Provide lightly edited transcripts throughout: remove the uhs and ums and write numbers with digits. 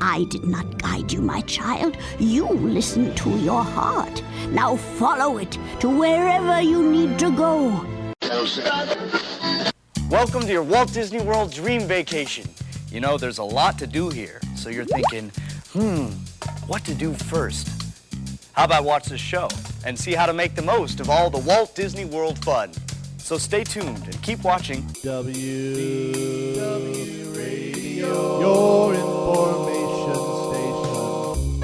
I did not guide you, my child. You listened to your heart. Now follow it to wherever you need to go. Welcome to your Walt Disney World Dream Vacation. You know, there's a lot to do here, so you're thinking, what to do first? How about watch this show and see how to make the most of all the Walt Disney World fun? So stay tuned and keep watching WDW Radio, your information station.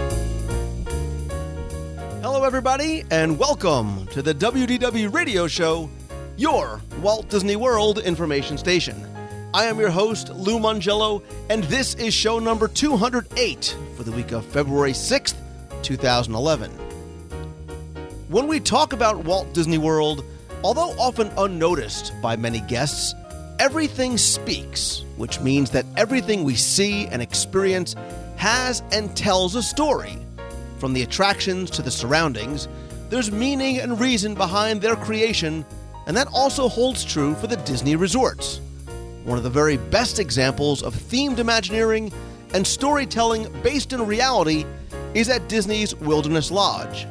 Hello, everybody, and welcome to the WDW Radio Show, your Walt Disney World information station. I am your host, Lou Mongello, and this is show number 208 for the week of February 6th, 2011. When we talk about Walt Disney World, although often unnoticed by many guests, everything speaks, which means that everything we see and experience has and tells a story. From the attractions to the surroundings, there's meaning and reason behind their creation, and that also holds true for the Disney resorts. One of the very best examples of themed Imagineering and storytelling based in reality is at Disney's Wilderness Lodge.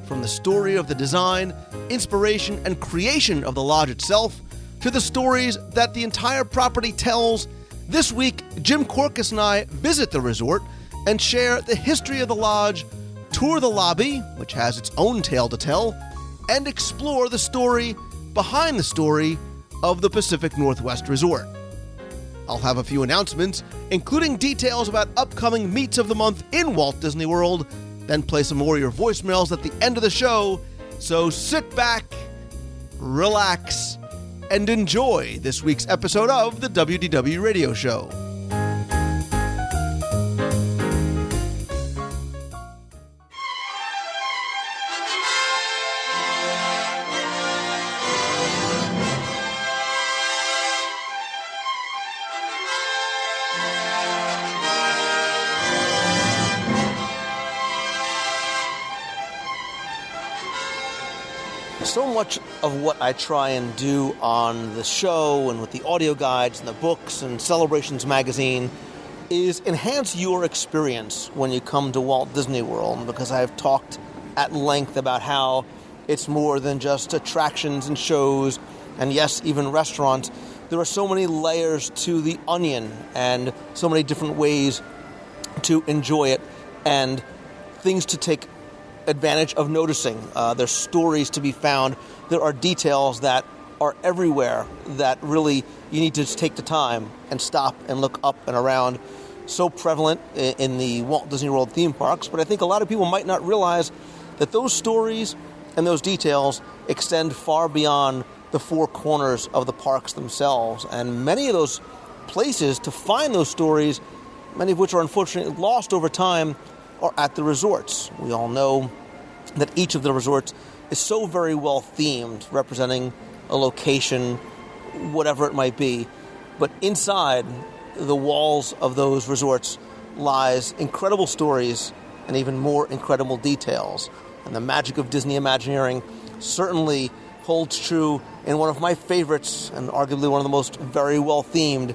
From the story of the design, inspiration, and creation of the lodge itself, to the stories that the entire property tells, this week, Jim Korkis and I visit the resort and share the history of the lodge, tour the lobby, which has its own tale to tell, and explore the story behind the story of the Pacific Northwest Resort. I'll have a few announcements, including details about upcoming meets of the month in Walt Disney World, then play some more of your voicemails at the end of the show. So sit back, relax, and enjoy this week's episode of the WDW Radio Show. So much of what I try and do on the show and with the audio guides and the books and Celebrations magazine is enhance your experience when you come to Walt Disney World, because I've talked at length about how it's more than just attractions and shows and, yes, even restaurants. There are so many layers to the onion and so many different ways to enjoy it and things to take advantage of noticing. There's stories to be found. There are details that are everywhere that really you need to just take the time and stop and look up and around. So prevalent in the Walt Disney World theme parks, but I think a lot of people might not realize that those stories and those details extend far beyond the four corners of the parks themselves. And many of those places to find those stories, many of which are unfortunately lost over time, are at the resorts. We all know that each of the resorts is so very well themed, representing a location, whatever it might be. But inside the walls of those resorts lies incredible stories and even more incredible details. And the magic of Disney Imagineering certainly holds true in one of my favorites and arguably one of the most very well themed,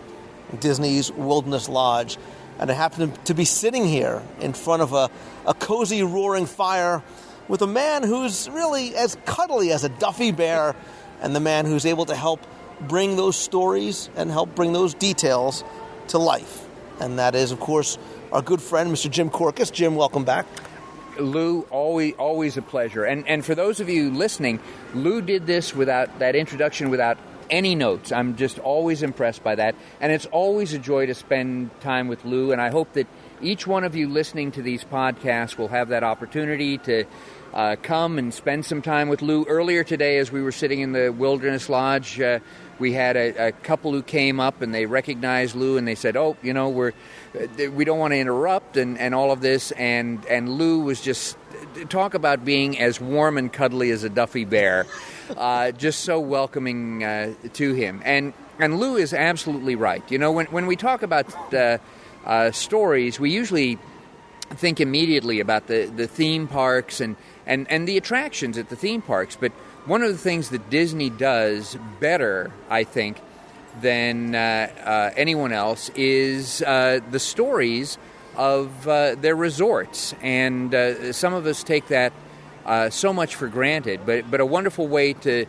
Disney's Wilderness Lodge. And I happen to be sitting here in front of a cozy, roaring fire with a man who's really as cuddly as a Duffy bear, and the man who's able to help bring those stories and help bring those details to life. And that is, of course, our good friend, Mr. Jim Korkis. Jim, welcome back. Lou, always a pleasure. And for those of you listening, Lou did this without that introduction, without any notes. I'm just always impressed by that. And it's always a joy to spend time with Lou. And I hope that each one of you listening to these podcasts will have that opportunity to come and spend some time with Lou. Earlier today, as we were sitting in the Wilderness Lodge, we had a couple who came up and they recognized Lou and they said, "Oh, we don't want to interrupt," and all of this. And Lou was just, talk about being as warm and cuddly as a Duffy bear, just so welcoming to him. And Lou is absolutely right. When we talk about stories, we usually think immediately about the theme parks and the attractions at the theme parks. But one of the things that Disney does better, I think, than anyone else is the stories of their resorts. And some of us take that so much for granted. But a wonderful way to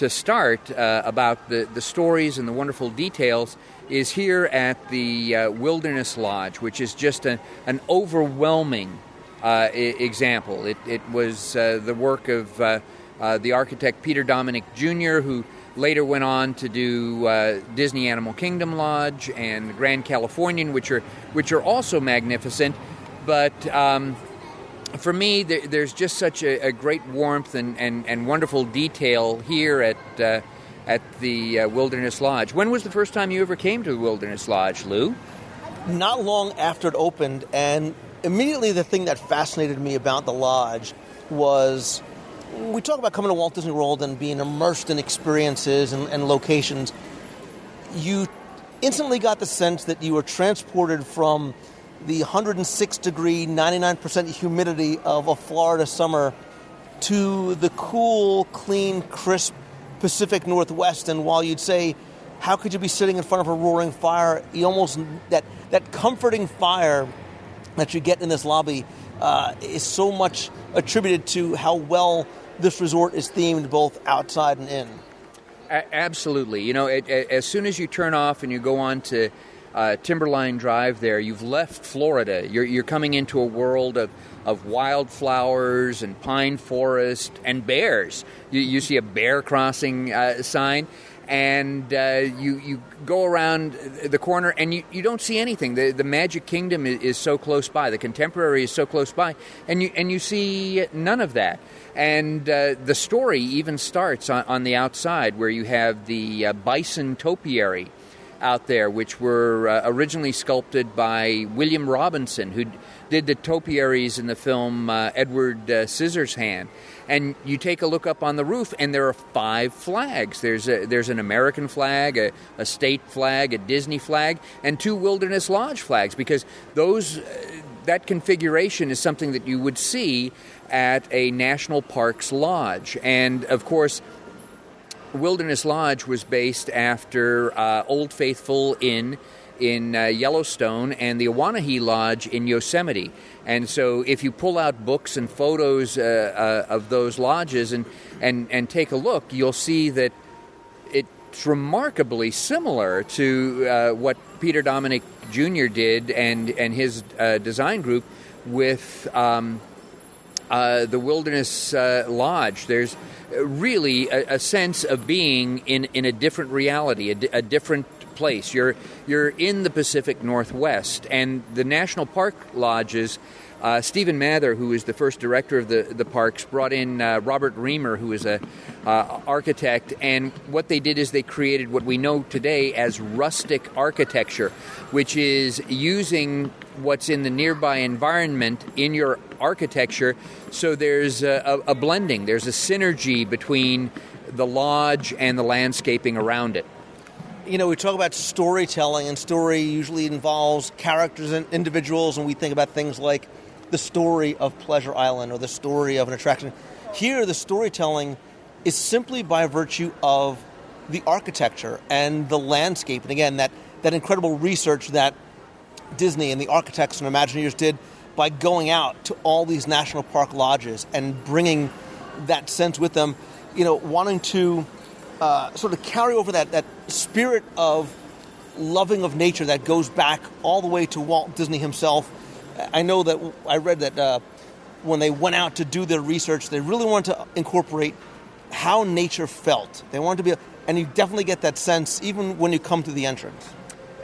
start about the stories and the wonderful details is here at the Wilderness Lodge, which is just an overwhelming example. It was the work of the architect Peter Dominick Jr., who later went on to do Disney Animal Kingdom Lodge and the Grand Californian, which are also magnificent. But for me, there's just such a great warmth and wonderful detail here at the Wilderness Lodge. When was the first time you ever came to the Wilderness Lodge, Lou? Not long after it opened, and immediately the thing that fascinated me about the lodge was, we talk about coming to Walt Disney World and being immersed in experiences and locations. You instantly got the sense that you were transported from the 106-degree, 99% humidity of a Florida summer to the cool, clean, crisp Pacific Northwest. And while you'd say, how could you be sitting in front of a roaring fire, you almost, that comforting fire that you get in this lobby is so much attributed to how well this resort is themed both outside and in. Absolutely. As soon as you turn off and you go on to Timberline Drive there, you've left Florida. You're coming into a world of wildflowers and pine forest and bears. You see a bear crossing sign, and you go around the corner and you don't see anything. The Magic Kingdom is so close by. The Contemporary is so close by, and you see none of that. And the story even starts on the outside, where you have the bison topiary out there, which were originally sculpted by William Robinson, who did the topiaries in the film Edward Scissorhands. And you take a look up on the roof, and there are 5 flags. There's an American flag, a state flag, a Disney flag, and 2 Wilderness Lodge flags, because that configuration is something that you would see at a National Parks lodge. And, of course, Wilderness Lodge was based after Old Faithful Inn in Yellowstone and the Awanahi Lodge in Yosemite. And so if you pull out books and photos of those lodges and take a look, you'll see that it's remarkably similar to what Peter Dominick Jr. did and his design group with the Wilderness Lodge. There's really a sense of being in a different reality, a different place. You're in the Pacific Northwest, and the National Park lodges. Stephen Mather, who is the first director of the parks, brought in Robert Reamer, who is a architect, and what they did is they created what we know today as rustic architecture, which is using what's in the nearby environment in your architecture. So there's a blending, there's a synergy between the lodge and the landscaping around it. We talk about storytelling, and story usually involves characters and individuals, and we think about things like the story of Pleasure Island or the story of an attraction. Here, the storytelling is simply by virtue of the architecture and the landscape. And again, that incredible research that Disney and the architects and Imagineers did by going out to all these national park lodges and bringing that sense with them, wanting to sort of carry over that spirit of loving of nature that goes back all the way to Walt Disney himself. I know that I read that when they went out to do their research, they really wanted to incorporate how nature felt. They wanted to be, and you definitely get that sense even when you come to the entrance.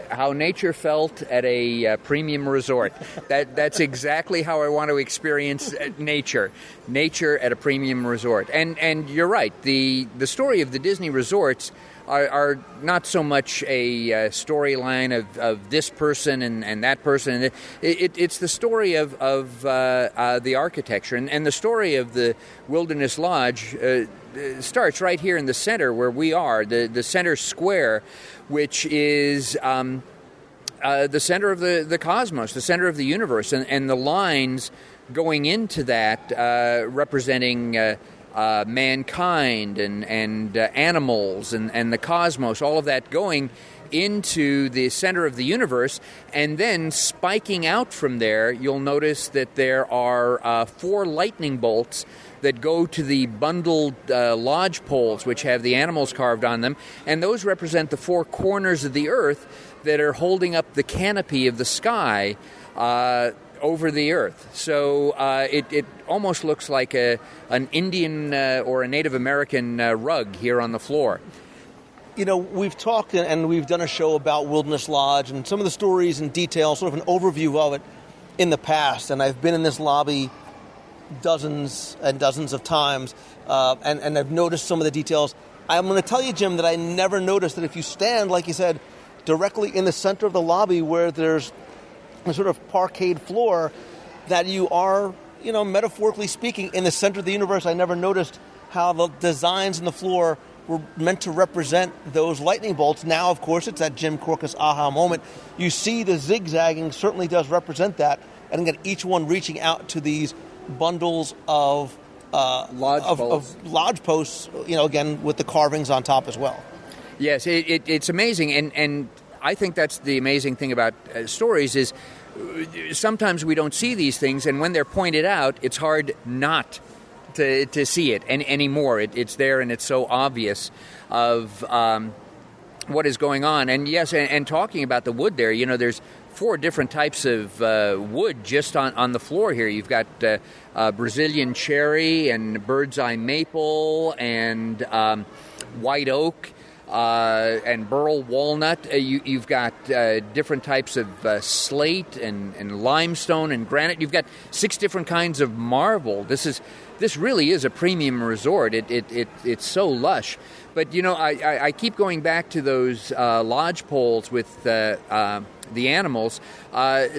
How nature felt at a premium resort. That's exactly how I want to experience nature. Nature at a premium resort. And you're right. The story of the Disney resorts are not so much a storyline of this person and that person. It's the story of the architecture. And the story of the Wilderness Lodge starts right here in the center where we are, the center square, which is the center of the cosmos, the center of the universe, and the lines going into that representing mankind and animals and the cosmos, all of that going into the center of the universe, and then spiking out from there, you'll notice that there are 4 lightning bolts that go to the bundled lodge poles, which have the animals carved on them, and those represent the 4 corners of the earth that are holding up the canopy of the sky over the earth. So it almost looks like an Indian or a Native American rug here on the floor. You know, we've talked and we've done a show about Wilderness Lodge and some of the stories and details, sort of an overview of it in the past, and I've been in this lobby dozens and dozens of times, and I've noticed some of the details. I'm going to tell you, Jim, that I never noticed that if you stand, like you said, directly in the center of the lobby where there's a sort of parquet floor, that you are, you know, metaphorically speaking, in the center of the universe. I never noticed how the designs in the floor were meant to represent those lightning bolts. Now, of course, it's that Jim Corcus aha moment. You see the zigzagging certainly does represent that, and again, each one reaching out to these bundles of lodge posts, you know, again, with the carvings on top as well. Yes, it's amazing, and I think that's the amazing thing about stories is sometimes we don't see these things, and when they're pointed out, it's hard not to see it anymore. It's there, and it's so obvious of what is going on. And yes, and talking about the wood there, you know, there's 4 different types of wood just on the floor here. You've got Brazilian cherry and bird's eye maple and white oak and burl walnut. You've got different types of slate and limestone and granite. You've got 6 different kinds of marble. This really is a premium resort. It's so lush. But, you know, I keep going back to those lodge poles with the animals.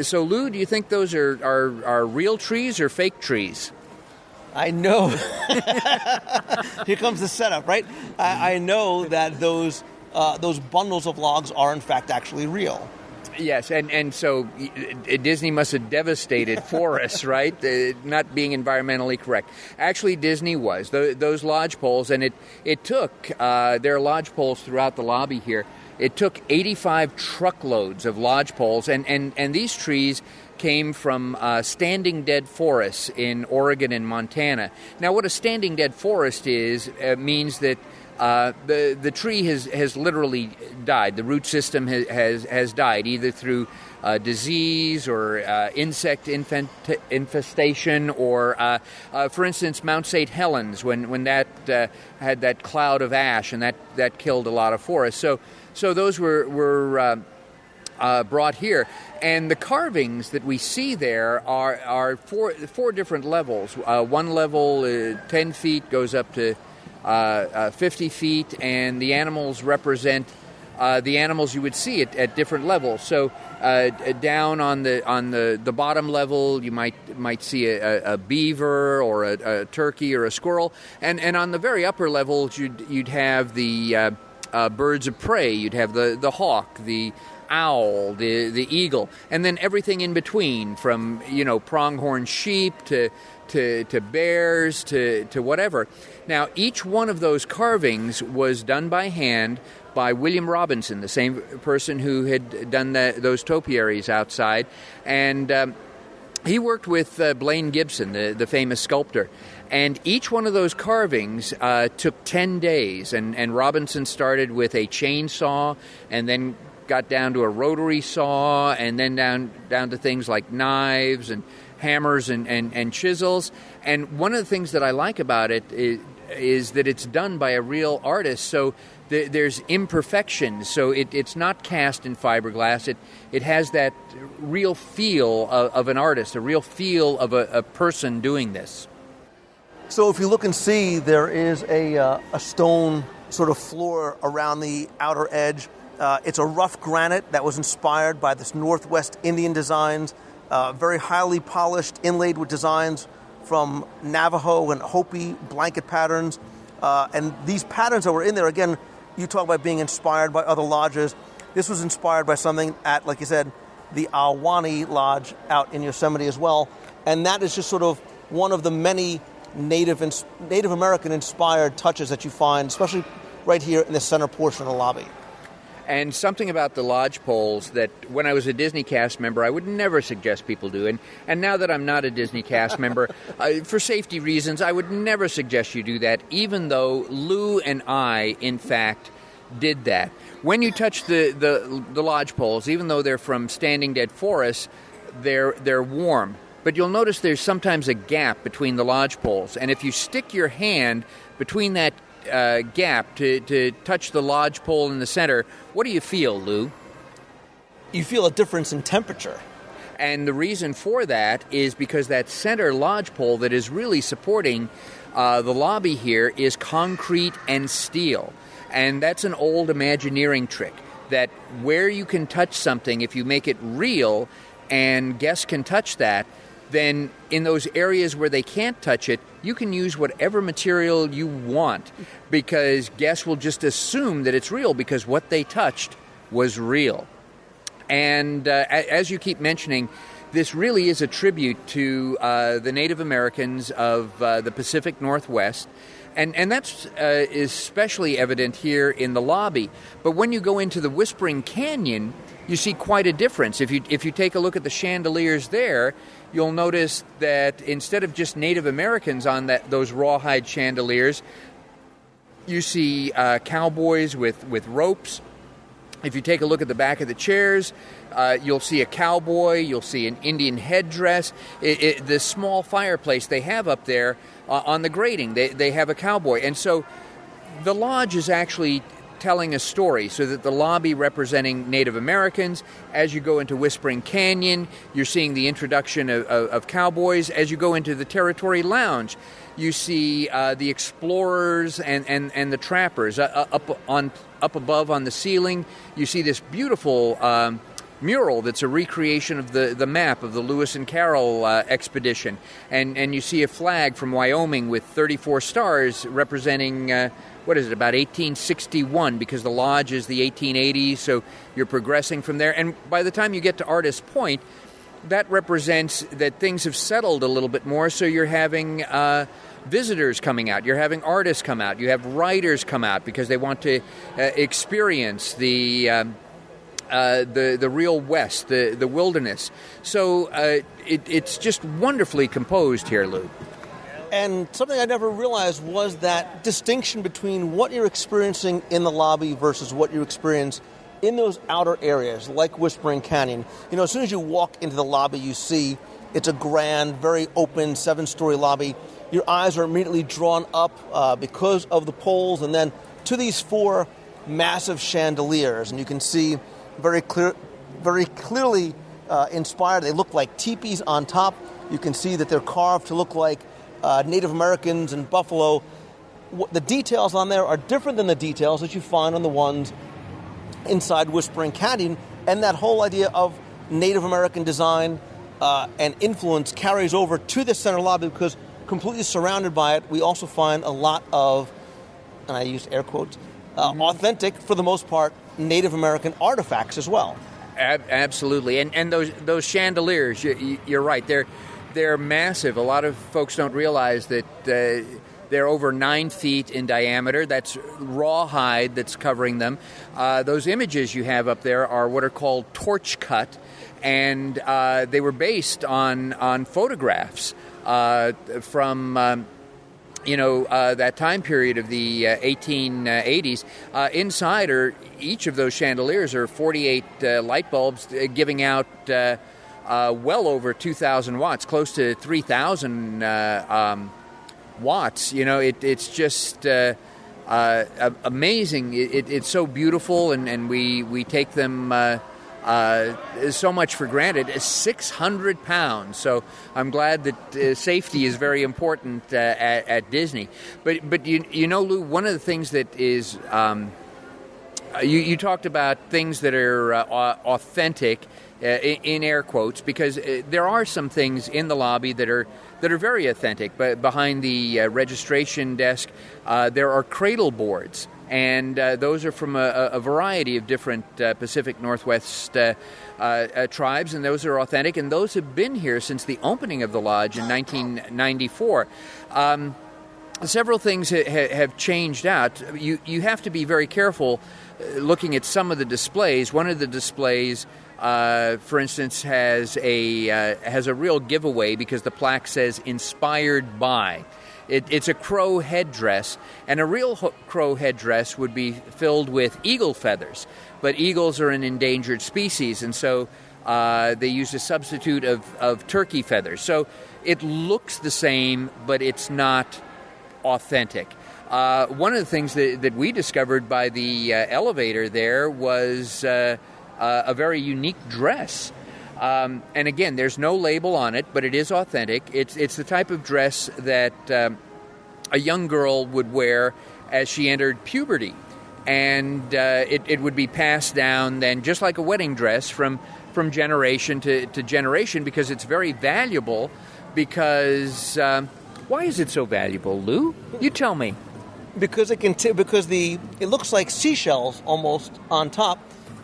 So, Lou, do you think those are real trees or fake trees? I know. Here comes the setup, right? I know that those bundles of logs are, in fact, actually real. Yes, and so Disney must have devastated forests, right? Not being environmentally correct. Actually, Disney was. Those lodge poles, and it took, there are lodge poles throughout the lobby here. It took 85 truckloads of lodge poles, and these trees came from standing dead forests in Oregon and Montana. Now, what a standing dead forest is means that the tree has literally died. The root system has died, either through disease or insect infestation, or, for instance, Mount St. Helens, when that had that cloud of ash, and that killed a lot of forests. So those were brought here. And the carvings that we see there are four different levels. One level, 10 feet, goes up to 50 feet, and the animals represent the animals you would see at different levels. So down on the bottom level, you might see a beaver or a turkey or a squirrel, and on the very upper levels, you'd have the birds of prey. You'd have the hawk, the owl, the eagle, and then everything in between, from pronghorn sheep to bears to whatever. Now, each one of those carvings was done by hand by William Robinson, the same person who had done those topiaries outside, and he worked with Blaine Gibson, the famous sculptor. And each one of those carvings took 10 days, and Robinson started with a chainsaw, and then got down to a rotary saw, and then down to things like knives and hammers and chisels. And one of the things that I like about it is that it's done by a real artist, so there's imperfections. So it's not cast in fiberglass. It has that real feel of an artist, a real feel of a person doing this. So if you look and see, there is a stone sort of floor around the outer edge. It's a rough granite that was inspired by this Northwest Indian designs, very highly polished, inlaid with designs from Navajo and Hopi blanket patterns. And these patterns that were in there, again, you talk about being inspired by other lodges. This was inspired by something at, like you said, the Ahwahnee Lodge out in Yosemite as well. And that is just sort of one of the many Native American inspired touches that you find, especially right here in the center portion of the lobby. And something about the lodge poles that when I was a Disney cast member, I would never suggest people do. And now that I'm not a Disney cast member, for safety reasons, I would never suggest you do that, even though Lou and I, in fact, did that. When you touch the lodge poles, even though they're from standing dead forests, they're warm. But you'll notice there's sometimes a gap between the lodge poles. And if you stick your hand between that gap to touch the lodge pole in the center, what do you feel, Lou? You feel a difference in temperature. And the reason for that is because that center lodge pole that is really supporting the lobby here is concrete and steel. And that's an old Imagineering trick, that where you can touch something, if you make it real and guests can touch that, then in those areas where they can't touch it, you can use whatever material you want, because guests will just assume that it's real because what they touched was real. And as you keep mentioning, this really is a tribute to the Native Americans of the Pacific Northwest. And that's especially evident here in the lobby. But when you go into the Whispering Canyon, you see quite a difference. If you take a look at the chandeliers there, you'll notice that instead of just Native Americans on those rawhide chandeliers, you see cowboys with ropes. If you take a look at the back of the chairs, you'll see a cowboy, you'll see an Indian headdress. The small fireplace they have up there on the grating, they have a cowboy. And so the lodge is actually telling a story, so that the lobby representing Native Americans. As you go into Whispering Canyon, you're seeing the introduction of cowboys. As you go into the Territory Lounge, you see the explorers and the trappers. Up above on the ceiling, you see this beautiful mural that's a recreation of the map of the Lewis and Carroll expedition. And you see a flag from Wyoming with 34 stars representing, about 1861, because the lodge is the 1880s, so you're progressing from there. And by the time you get to Artist Point, that represents that things have settled a little bit more, so you're having visitors coming out, you're having artists come out, you have writers come out because they want to experience the real West, the wilderness. So it's just wonderfully composed here, Lou. And something I never realized was that distinction between what you're experiencing in the lobby versus what you experience in those outer areas, like Whispering Canyon. You know, as soon as you walk into the lobby, you see it's a grand, very open, 7-story lobby. Your eyes are immediately drawn up because of the poles, and then to these 4 massive chandeliers, and you can see very clearly inspired. They look like teepees on top. You can see that they're carved to look like Native Americans and buffalo. The details on there are different than the details that you find on the ones inside Whispering Canyon, and that whole idea of Native American design and influence carries over to the center lobby, because completely surrounded by it, we also find a lot of, and I use air quotes, authentic, for the most part, Native American artifacts as well. Absolutely, and those chandeliers, you're right, they're massive. A lot of folks don't realize that they're over 9 feet in diameter. That's rawhide that's covering them. Those images you have up there are what are called torch cut, and they were based on photographs from that time period of the 1880s. Inside each of those chandeliers are 48 light bulbs giving out well over 2,000 watts, close to 3,000 watts. It's just amazing. It's so beautiful, and we take them so much for granted. 600 pounds. So I'm glad that safety is very important at Disney. But Lou, one of the things that is you talked about things that are authentic. In air quotes, because there are some things in the lobby that are very authentic. But behind the registration desk, there are cradle boards, and those are from a variety of different Pacific Northwest tribes, and those are authentic, and those have been here since the opening of the lodge in 1994. Several things have changed out. You have to be very careful looking at some of the displays. One of the displays, for instance, has a real giveaway because the plaque says "Inspired by." It's a crow headdress, and a real crow headdress would be filled with eagle feathers. But eagles are an endangered species, and so they used a substitute of turkey feathers. So it looks the same, but it's not authentic. One of the things that we discovered by the elevator there was a very unique dress. And again, there's no label on it, but it is authentic. It's the type of dress that a young girl would wear as she entered puberty. And it would be passed down then, just like a wedding dress, from generation to generation, because it's very valuable. Because why is it so valuable, Lou? You tell me. Because it looks like seashells almost on top,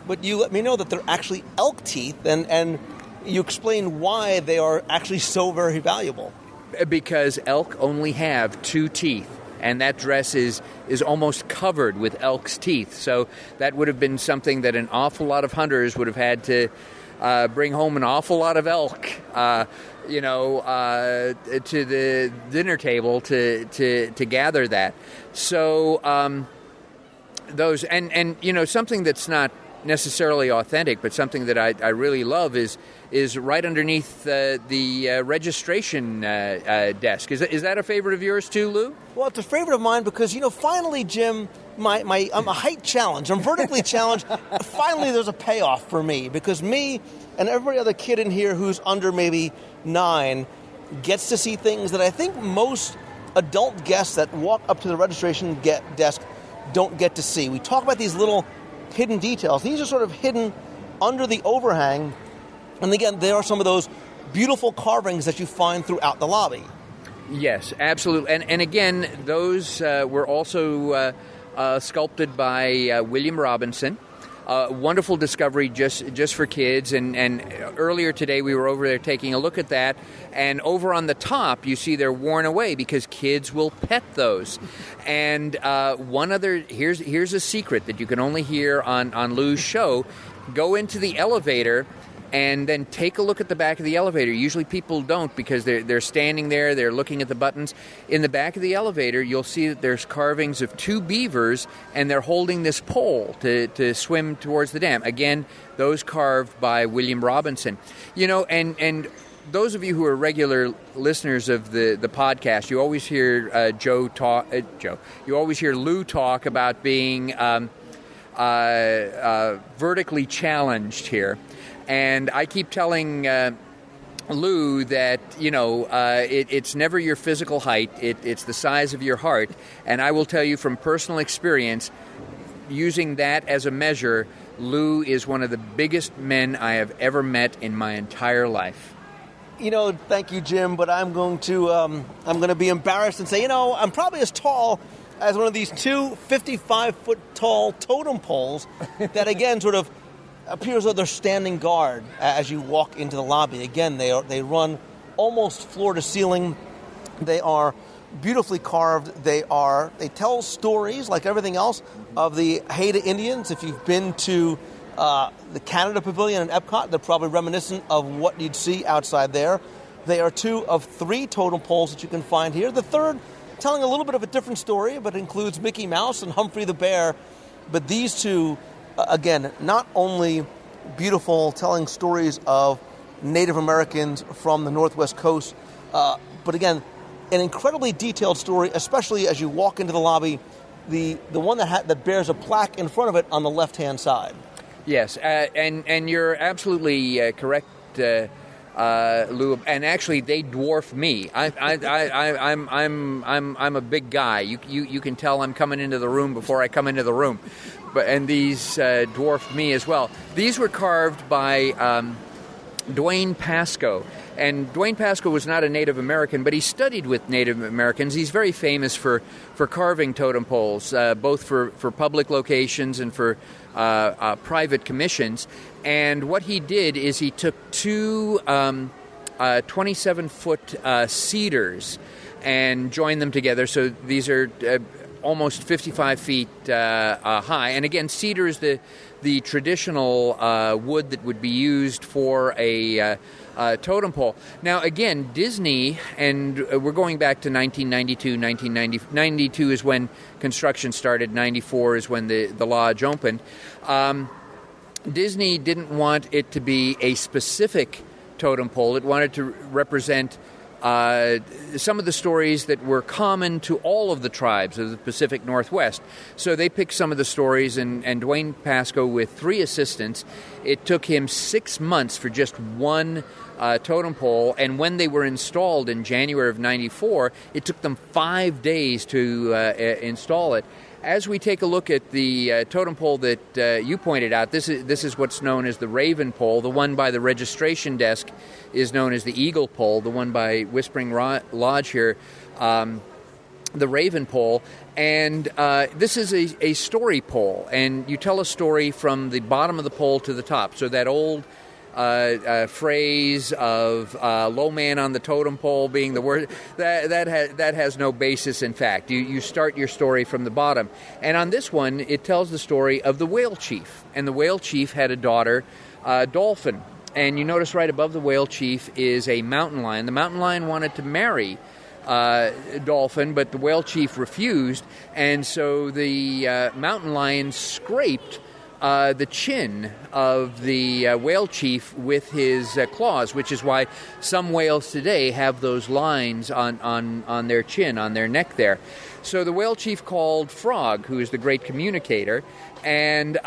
but you let me know that they're actually elk teeth, and you explain why they are actually so very valuable. Because elk only have 2 teeth, and that dress is almost covered with elk's teeth. So that would have been something that an awful lot of hunters would have had to bring home an awful lot of elk, to the dinner table to gather that. So those and something that's not necessarily authentic, but something that I really love is right underneath the registration desk. Is that a favorite of yours too, Lou? Well, it's a favorite of mine because finally, Jim, I'm a height challenge. I'm vertically challenged. Finally, there's a payoff for me because me and every other kid in here who's under maybe 9 gets to see things that I think most adult guests that walk up to the registration desk don't get to see. We talk about these little hidden details. These are sort of hidden under the overhang. And again, there are some of those beautiful carvings that you find throughout the lobby. Yes, absolutely. And again, those were also sculpted by William Robinson. Wonderful discovery just for kids. And earlier today we were over there taking a look at that. And over on the top, you see they're worn away because kids will pet those. And here's a secret that you can only hear on Lou's show. Go into the elevator and then take a look at the back of the elevator. Usually people don't because they're standing there, they're looking at the buttons. In the back of the elevator, you'll see that there's carvings of 2 beavers, and they're holding this pole to swim towards the dam. Again, those carved by William Robinson. And those of you who are regular listeners of the podcast, you always hear you always hear Lou talk about being vertically challenged here. And I keep telling Lou that, it's never your physical height. It's the size of your heart. And I will tell you from personal experience, using that as a measure, Lou is one of the biggest men I have ever met in my entire life. Thank you, Jim, but I'm going to be embarrassed and say, I'm probably as tall as one of these 2 55-foot tall totem poles that, again, sort of appears as though they're standing guard as you walk into the lobby. Again, they run almost floor to ceiling. They are beautifully carved. They tell stories, like everything else, of the Haida Indians. If you've been to the Canada Pavilion in Epcot, they're probably reminiscent of what you'd see outside there. They are 2 of 3 totem poles that you can find here. The third telling a little bit of a different story, but includes Mickey Mouse and Humphrey the Bear. But these 2, again, not only beautiful, telling stories of Native Americans from the Northwest Coast. But again, an incredibly detailed story, especially as you walk into the lobby, the one that bears a plaque in front of it on the left-hand side. Yes, and you're absolutely correct, Lou. And actually, they dwarf me. I'm a big guy. You can tell I'm coming into the room before I come into the room. And these dwarf me as well. These were carved by Dwayne Pascoe. And Dwayne Pascoe was not a Native American, but he studied with Native Americans. He's very famous for carving totem poles, both for public locations and for private commissions. And what he did is he took two 27-foot cedars and joined them together. So these are almost 55 feet high. And again, cedar is the traditional wood that would be used for a totem pole. Now, again, Disney, and we're going back to 1992, 1992 is when construction started, 94 is when the lodge opened. Disney didn't want it to be a specific totem pole. It wanted to represent some of the stories that were common to all of the tribes of the Pacific Northwest. So they picked some of the stories, and Dwayne Pascoe, with 3 assistants, it took him 6 months for just one totem pole, and when they were installed in January of 94, it took them 5 days to install it. As we take a look at the totem pole that you pointed out, this is what's known as the Raven pole. The one by the registration desk is known as the Eagle pole. The one by Whispering Lodge here, the Raven pole. And this is a story pole, and you tell a story from the bottom of the pole to the top. So that old phrase of low man on the totem pole being the word, that has no basis in fact. You start your story from the bottom. And on this one, it tells the story of the whale chief. And the whale chief had a daughter, Dolphin. And you notice right above the whale chief is a mountain lion. The mountain lion wanted to marry Dolphin, but the whale chief refused. And so the mountain lion scraped the chin of the whale chief with his claws, which is why some whales today have those lines on their chin, on their neck there. So the whale chief called Frog, who is the great communicator, and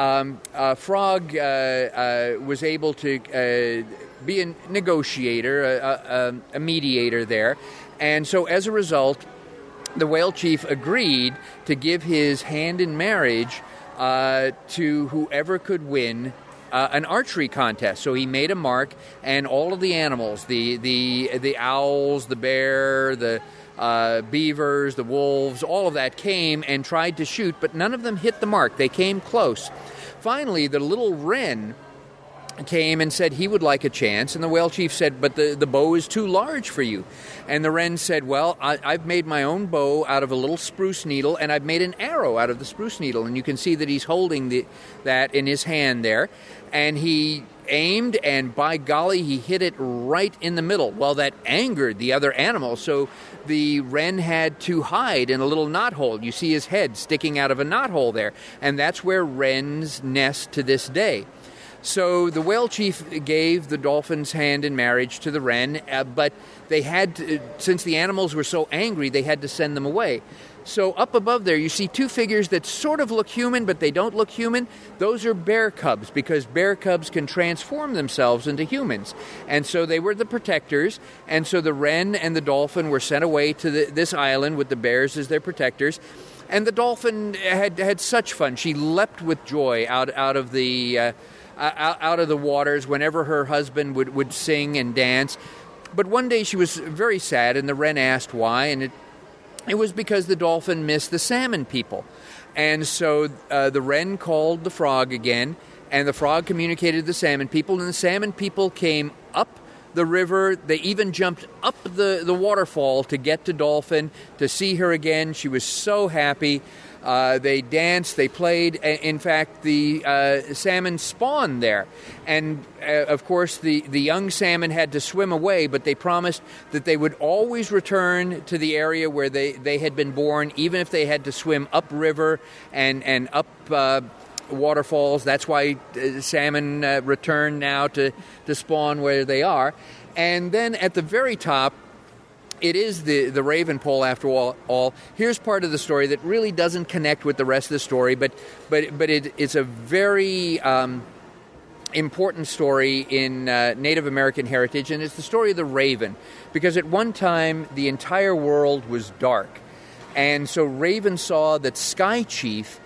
Frog was able to be a negotiator, a mediator there. And so as a result, the whale chief agreed to give his hand in marriage to whoever could win an archery contest. So he made a mark, and all of the animals, the owls, the bear, the beavers, the wolves, all of that came and tried to shoot, but none of them hit the mark. They came close. Finally, the little wren came and said he would like a chance, and the whale chief said, but the bow is too large for you. And the wren said, well, I've made my own bow out of a little spruce needle, and I've made an arrow out of the spruce needle. And you can see that he's holding that in his hand there. And he aimed, and by golly, he hit it right in the middle. Well, that angered the other animals, so the wren had to hide in a little knothole. You see his head sticking out of a knothole there, and that's where wrens nest to this day. So the whale chief gave the dolphin's hand in marriage to the wren, but they had to, since the animals were so angry, they had to send them away. So up above there, you see 2 figures that sort of look human, but they don't look human. Those are bear cubs, because bear cubs can transform themselves into humans. And so they were the protectors, and so the wren and the dolphin were sent away to this island with the bears as their protectors. And the dolphin had such fun. She leapt with joy out of the waters whenever her husband would sing and dance. But one day she was very sad, and the wren asked why, and it was because the dolphin missed the salmon people. And so the wren called the frog again, and the frog communicated to the salmon people, and the salmon people came up the river. They even jumped up the waterfall to get to Dolphin, to see her again. She was so happy. They danced, they played. In fact, the salmon spawned there. And, of course, the young salmon had to swim away, but they promised that they would always return to the area where they had been born, even if they had to swim upriver and up waterfalls. That's why salmon return now to spawn where they are. And then at the very top, it is the Raven Pole, after all. Here's part of the story that really doesn't connect with the rest of the story, but it's a very important story in Native American heritage, and it's the story of the raven. Because at one time, the entire world was dark. And so Raven saw that Sky Chief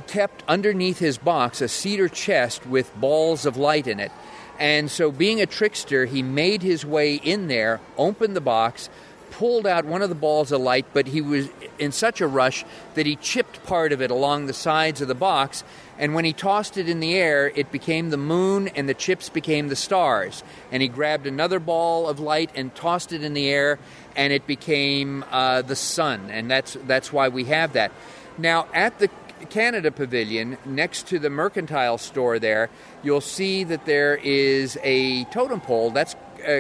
kept underneath his box a cedar chest with balls of light in it. And so being a trickster, he made his way in there, opened the box, pulled out one of the balls of light, but he was in such a rush that he chipped part of it along the sides of the box, and when he tossed it in the air, it became the moon and the chips became the stars. And he grabbed another ball of light and tossed it in the air, and it became the sun, and that's why we have that. Now, at the Canada Pavilion, next to the mercantile store there, you'll see that there is a totem pole that's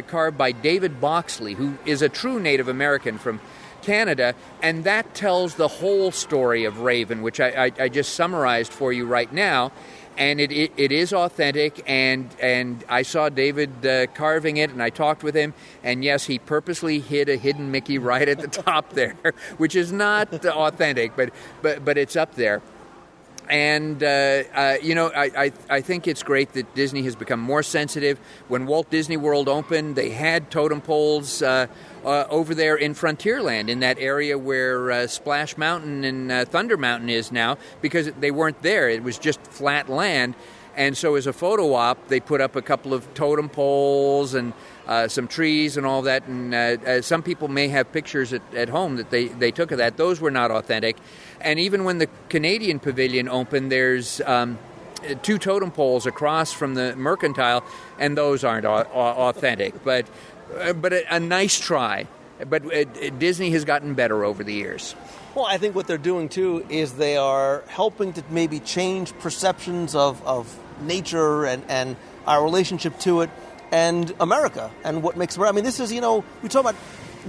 carved by David Boxley, who is a true Native American from Canada, and that tells the whole story of Raven, which I just summarized for you right now. And it is authentic, and I saw David carving it, and I talked with him, and yes, he purposely hid a hidden Mickey right at the top there, which is not authentic, but it's up there. And, I think it's great that Disney has become more sensitive. When Walt Disney World opened, they had totem poles over there in Frontierland, in that area where Splash Mountain and Thunder Mountain is now, because they weren't there. It was just flat land. And so as a photo op, they put up a couple of totem poles and some trees and all that. And some people may have pictures at home that they took of that. Those were not authentic. And even when the Canadian Pavilion opened, there's 2 totem poles across from the mercantile, and those aren't authentic. But a nice try. But Disney has gotten better over the years. Well, I think what they're doing, too, is they are helping to maybe change perceptions of nature and our relationship to it and America and what makes America. I mean, this is, we talk about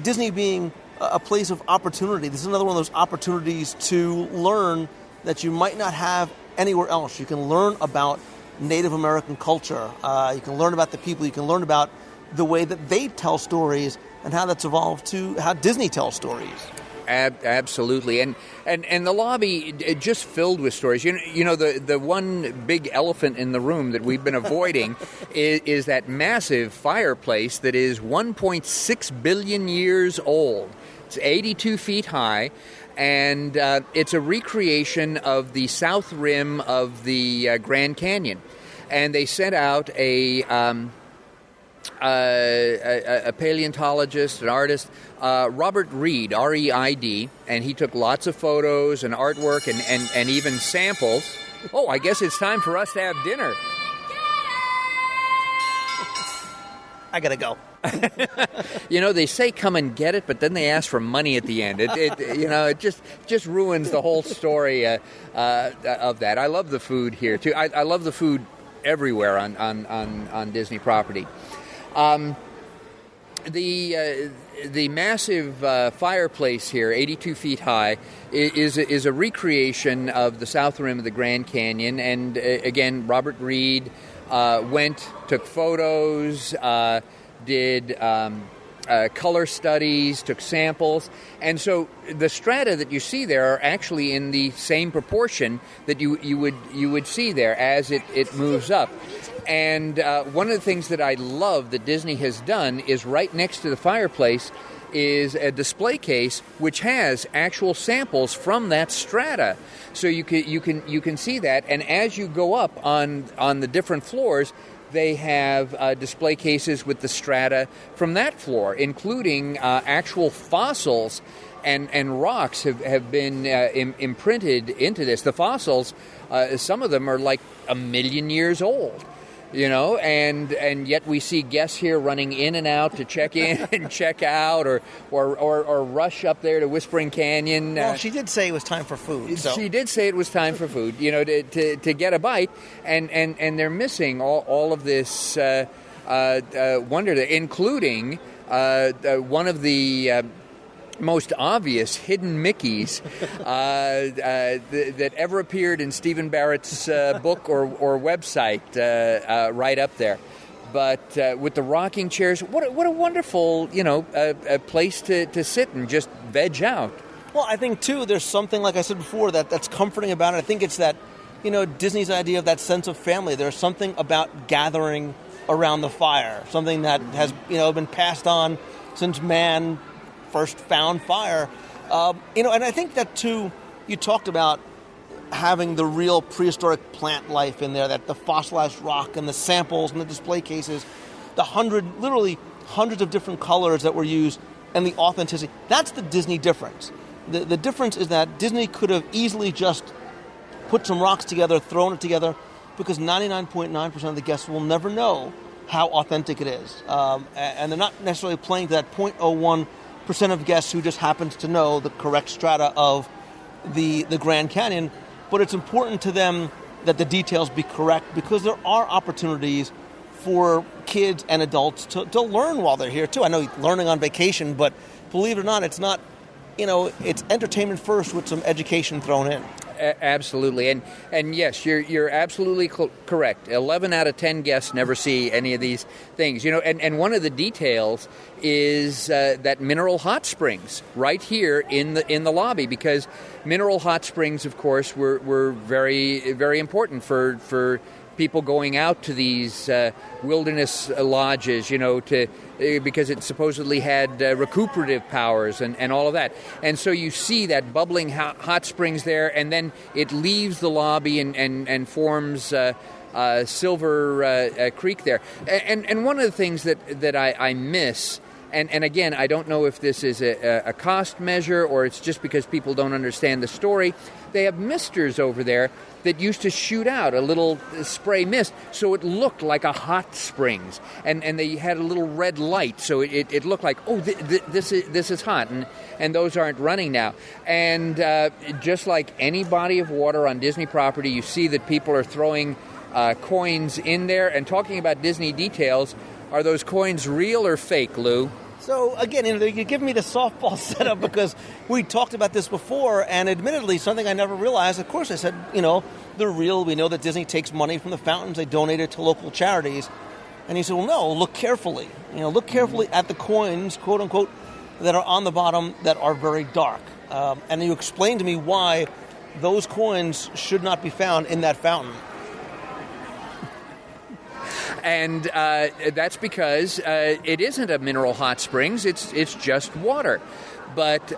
Disney being a place of opportunity. This is another one of those opportunities to learn that you might not have anywhere else. You can learn about Native American culture. You can learn about the people. You can learn about the way that they tell stories and how that's evolved to how Disney tells stories. Absolutely, and the lobby just filled with stories. The one big elephant in the room that we've been avoiding is that massive fireplace that is 1.6 billion years old. It's 82 feet high, and it's a recreation of the south rim of the Grand Canyon. And they sent out a paleontologist, an artist, Robert Reed, R-E-I-D, and he took lots of photos and artwork and even samples. Oh, I guess it's time for us to have dinner. I gotta go. They say come and get it, but then they ask for money at the end. It just ruins the whole story of that. I love the food here too. I love the food everywhere on Disney property. The massive fireplace here, 82 feet high, is a recreation of the south rim of the Grand Canyon. And again, Robert Reed took photos, did color studies, took samples. And so the strata that you see there are actually in the same proportion that you would see there as it moves up. And one of the things that I love that Disney has done is right next to the fireplace is a display case which has actual samples from that strata. So you can see that, and as you go up on the different floors, they have display cases with the strata from that floor, including actual fossils and rocks have been imprinted into this. The fossils, some of them are like 1 million years old. And yet we see guests here running in and out to check in and check out, or rush up there to Whispering Canyon. Well, she did say it was time for food. So. She did say it was time for food, to get a bite, and they're missing all of this wonder, including one of the most obvious hidden Mickeys that ever appeared in Stephen Barrett's book or website, right up there. But with the rocking chairs, what a wonderful, a place to sit and just veg out. Well, I think, too, there's something, like I said before, that's comforting about it. I think it's that, Disney's idea of that sense of family. There's something about gathering around the fire, something that has, been passed on since man first found fire. And I think that, too, you talked about having the real prehistoric plant life in there, that the fossilized rock and the samples and the display cases, literally hundreds of different colors that were used, and the authenticity. That's the Disney difference. The difference is that Disney could have easily just put some rocks together, thrown it together, because 99.9% of the guests will never know how authentic it is. And they're not necessarily playing to that 0.01% of guests who just happens to know the correct strata of the Grand Canyon. But it's important to them that the details be correct, because there are opportunities for kids and adults to learn while they're here, too. I know learning on vacation, but believe it or not, it's not, it's entertainment first with some education thrown in. Absolutely. And yes, you're absolutely correct. 11 out of 10 guests never see any of these things. And one of the details is that mineral hot springs right here in the lobby, because mineral hot springs, of course, were very, very important for people going out to these wilderness lodges, because it supposedly had recuperative powers and all of that. And so you see that bubbling hot springs there, and then it leaves the lobby and forms Silver Creek there. And one of the things that I miss, and again, I don't know if this is a cost measure or it's just because people don't understand the story, they have misters over there that used to shoot out a little spray mist, so it looked like a hot springs, and they had a little red light, so it looked like, this is hot, and those aren't running now. And just like any body of water on Disney property, you see that people are throwing coins in there. And talking about Disney details, are those coins real or fake, Lou? So, again, you're giving me the softball setup because we talked about this before, and admittedly, something I never realized. Of course, I said, they're real. We know that Disney takes money from the fountains. They donate it to local charities. And he said, well, no, look carefully. Look carefully at the coins, quote unquote, that are on the bottom that are very dark. And you explained to me why those coins should not be found in that fountain. And that's because it isn't a mineral hot springs. It's just water. But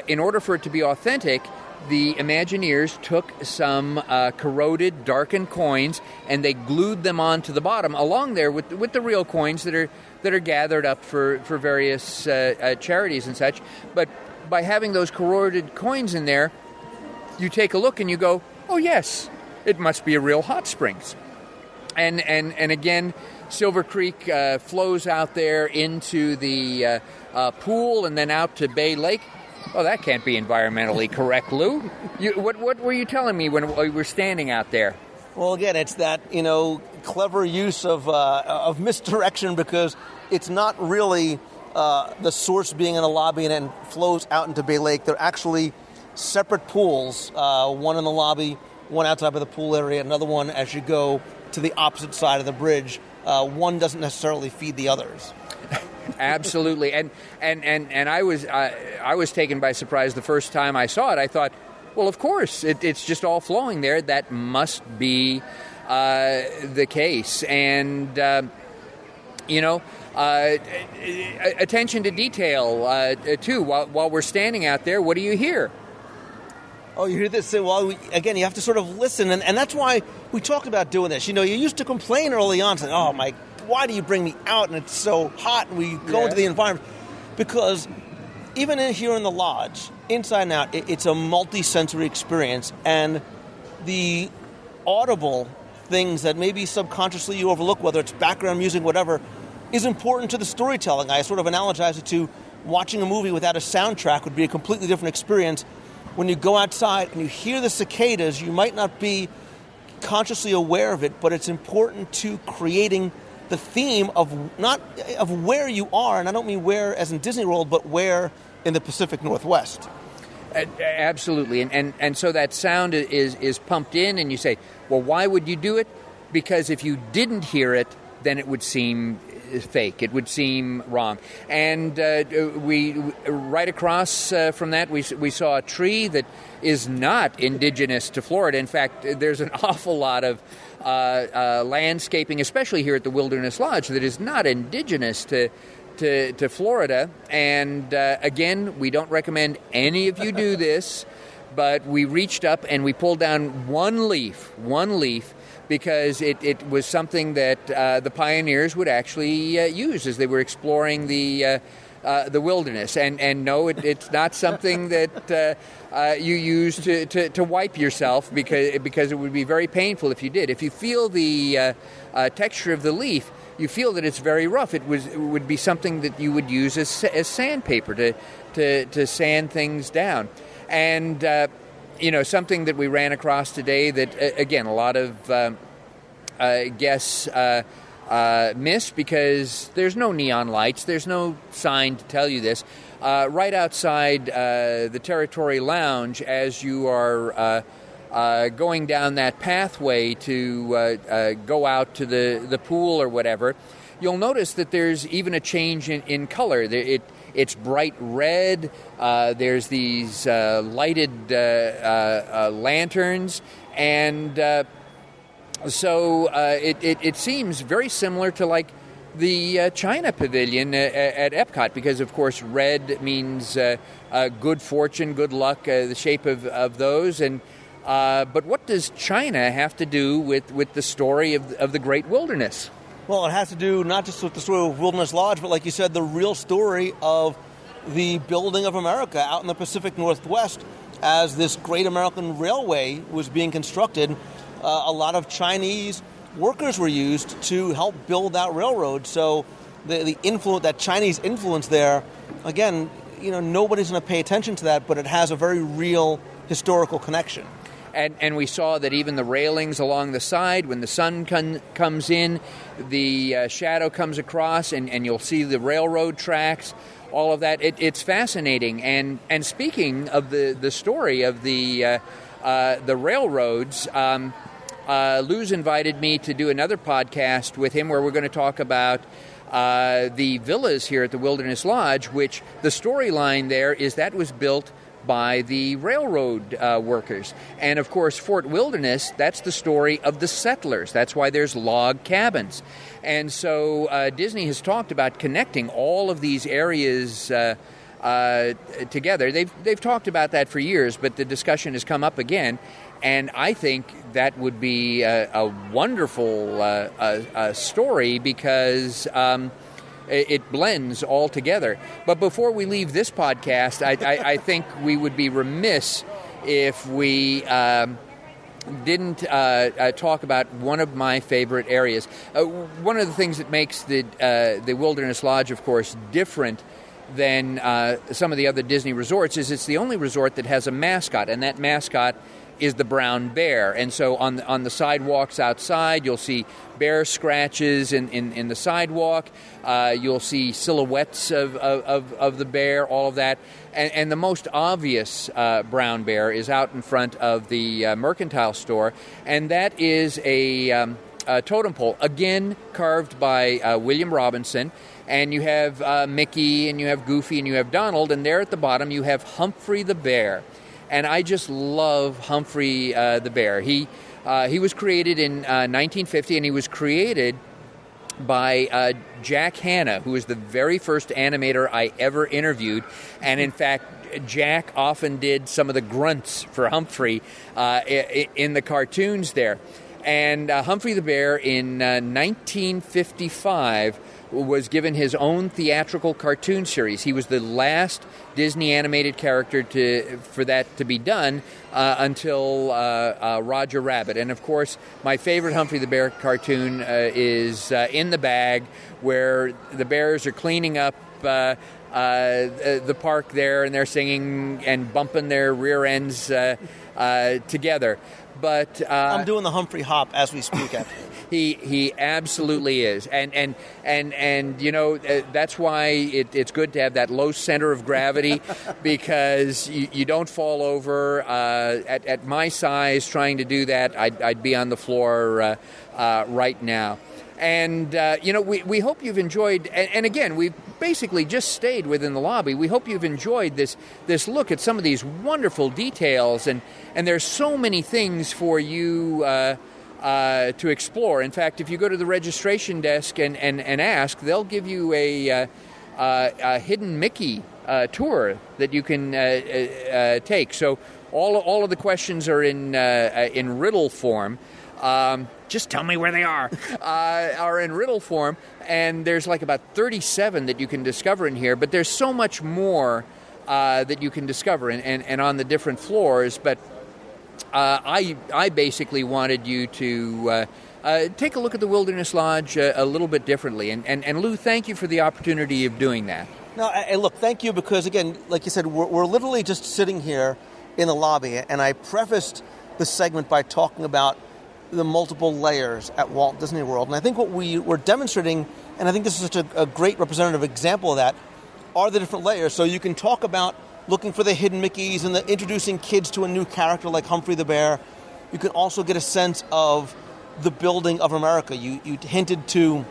in order for it to be authentic, the Imagineers took some corroded, darkened coins, and they glued them onto the bottom, along there with the real coins that are gathered up for various charities and such. But by having those corroded coins in there, you take a look and you go, oh yes, it must be a real hot springs. And again, Silver Creek flows out there into the pool and then out to Bay Lake. Oh, that can't be environmentally correct, Lou. What were you telling me when we were standing out there? Well, again, it's that, clever use of misdirection, because it's not really the source being in a lobby and then flows out into Bay Lake. They're actually separate pools, one in the lobby, one outside by the pool area, another one as you go to the opposite side of the bridge. One doesn't necessarily feed the others. Absolutely, and I was taken by surprise the first time I saw it. I thought, well, of course, it's just all flowing there. That must be the case, and attention to detail too. While we're standing out there, what do you hear? Oh, you hear this? Well, again, you have to sort of listen, and that's why we talked about doing this. You used to complain early on, saying, "Oh my, why do you bring me out? And it's so hot, and we go into the environment." Because even here in the lodge, inside and out, it's a multi-sensory experience, and the audible things that maybe subconsciously you overlook, whether it's background music, whatever, is important to the storytelling. I sort of analogize it to watching a movie without a soundtrack would be a completely different experience. When you go outside and you hear the cicadas, you might not be consciously aware of it, but it's important to creating the theme of where you are, and I don't mean where as in Disney World, but where in the Pacific Northwest. Absolutely. And so that sound is pumped in, and you say, well, why would you do it? Because if you didn't hear it, then it would seem fake. It would seem wrong. And we right across from that, we saw a tree that is not indigenous to Florida. In fact, there's an awful lot of landscaping, especially here at the Wilderness Lodge, that is not indigenous to Florida. And again, we don't recommend any of you do this, but we reached up and we pulled down one leaf, because it was something that the pioneers would actually use as they were exploring the wilderness. And no, it's not something that you use to wipe yourself, because it would be very painful if you did. If you feel the texture of the leaf, you feel that it's very rough. It would be something that you would use as sandpaper to sand things down. And something that we ran across today that, again, a lot of guests miss, because there's no neon lights, there's no sign to tell you this. Right outside the Territory Lounge, as you are going down that pathway to go out to the pool or whatever, you'll notice that there's even a change in color. It's bright red. There's these lighted lanterns, and so it seems very similar to like the China Pavilion at Epcot, because of course red means good fortune, good luck, the shape of those. And but what does China have to do with the story of the Great Wilderness? Well, it has to do not just with the story of Wilderness Lodge, but like you said, the real story of the building of America out in the Pacific Northwest. As this great American railway was being constructed, a lot of Chinese workers were used to help build that railroad. So the influence, that Chinese influence there, again, nobody's going to pay attention to that, but it has a very real historical connection. And we saw that even the railings along the side, when the sun comes in, the shadow comes across, and you'll see the railroad tracks, all of that. It's fascinating. And speaking of the story of the railroads, Lou's invited me to do another podcast with him where we're going to talk about the villas here at the Wilderness Lodge, which the storyline there is that was built by the railroad workers. And of course, Fort Wilderness, that's the story of the settlers. That's why there's log cabins. And so Disney has talked about connecting all of these areas together. They've talked about that for years, but the discussion has come up again. And I think that would be a wonderful story, because it blends all together. But before we leave this podcast, I think we would be remiss if we didn't talk about one of my favorite areas. One of the things that makes the Wilderness Lodge, of course, different than some of the other Disney resorts is it's the only resort that has a mascot, and that mascot is the brown bear. And so on the sidewalks outside, you'll see bear scratches in the sidewalk. You'll see silhouettes of the bear, all of that. And the most obvious brown bear is out in front of the mercantile store, and that is a totem pole, again carved by William Robinson. And you have Mickey, and you have Goofy, and you have Donald, and there at the bottom you have Humphrey the bear. And I just love Humphrey the bear. He was created in 1950, and he was created by Jack Hanna, who was the very first animator I ever interviewed. And in fact, Jack often did some of the grunts for Humphrey in the cartoons there. And Humphrey the bear in 1955 was given his own theatrical cartoon series. He was the last Disney animated character for that to be done until Roger Rabbit. And of course, my favorite Humphrey the Bear cartoon is In the Bag, where the bears are cleaning up the park there, and they're singing and bumping their rear ends together. But I'm doing the Humphrey hop as we speak, actually. He absolutely is, and that's why it's good to have that low center of gravity, because you don't fall over. At my size, trying to do that, I'd be on the floor right now. And we hope you've enjoyed. And again, we've basically just stayed within the lobby. We hope you've enjoyed this look at some of these wonderful details, and there's so many things for you to explore. In fact, if you go to the registration desk and ask, they'll give you a hidden Mickey tour that you can take. So all of the questions are in riddle form. Just tell me where they are in riddle form, and there's like about 37 that you can discover in here, but there's so much more that you can discover and on the different floors. But I basically wanted you to take a look at the Wilderness Lodge a little bit differently, and Lou, thank you for the opportunity of doing that. No, look, thank you, because again, like you said, we're literally just sitting here in the lobby, and I prefaced the segment by talking about the multiple layers at Walt Disney World. And I think what we were demonstrating, and I think this is such a great representative example of that, are the different layers. So you can talk about looking for the hidden Mickeys and introducing kids to a new character like Humphrey the Bear. You can also get a sense of the building of America. You hinted to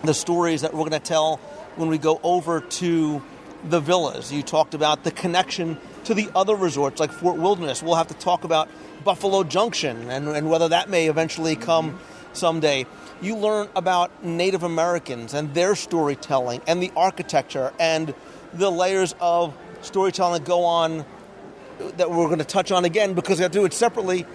the stories that we're going to tell when we go over to the villas. You talked about the connection to the other resorts like Fort Wilderness. We'll have to talk about Buffalo Junction and whether that may eventually come someday. You learn about Native Americans and their storytelling and the architecture and the layers of storytelling that go on that we're going to touch on again because we have to do it separately.